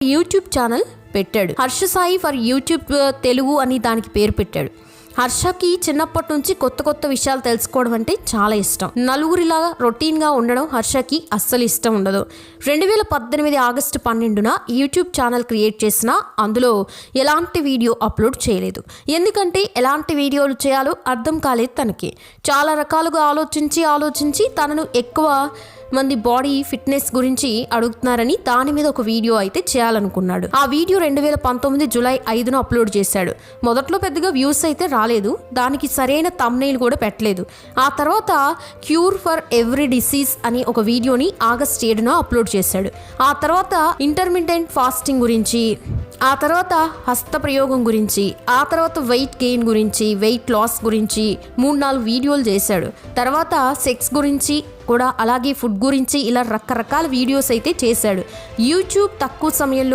YouTube channel పెట్టాడు. Harsha Sai for YouTube Telugu అని దానికి పేరు పెట్టాడు. హర్షకి చిన్నప్పటి నుంచి కొత్త కొత్త విషయాలు తెలుసుకోవడం అంటే చాలా ఇష్టం. నలుగురిలాగా రొటీన్గా ఉండడం హర్షకి అస్సలు ఇష్టం ఉండదు. 2018 ఆగస్టు 12న యూట్యూబ్ ఛానల్ క్రియేట్ చేసినా అందులో ఎలాంటి వీడియో అప్లోడ్ చేయలేదు. ఎందుకంటే ఎలాంటి వీడియోలు చేయాలో అర్థం కాలేదు తనకి. చాలా రకాలుగా ఆలోచించి తనను ఎక్కువ మంది బాడీ ఫిట్నెస్ గురించి అడుగుతున్నారని దాని మీద ఒక వీడియో అయితే చేయాలనుకున్నాడు. ఆ వీడియో 2019 జూలై 5న అప్లోడ్ చేశాడు. మొదట్లో పెద్దగా వ్యూస్ అయితే రాలేదు. దానికి సరైన థంబ్నెయిల్ కూడా పెట్టలేదు. ఆ తర్వాత క్యూర్ ఫర్ ఎవ్రీ డిసీజ్ అని ఒక వీడియోని ఆగస్ట్ 7న అప్లోడ్ చేశాడు. ఆ తర్వాత ఇంటర్మిటెంట్ ఫాస్టింగ్ గురించి, ఆ తర్వాత హస్త ప్రయోగం గురించి, ఆ తర్వాత వెయిట్ గెయిన్ గురించి, వెయిట్ లాస్ గురించి 3-4 వీడియోలు చేశాడు. తర్వాత సెక్స్ గురించి కూడా, అలాగే ఫుడ్ గురించి, ఇలా రకరకాల వీడియోస్ అయితే చేశాడు. యూట్యూబ్ తక్కువ సమయంలో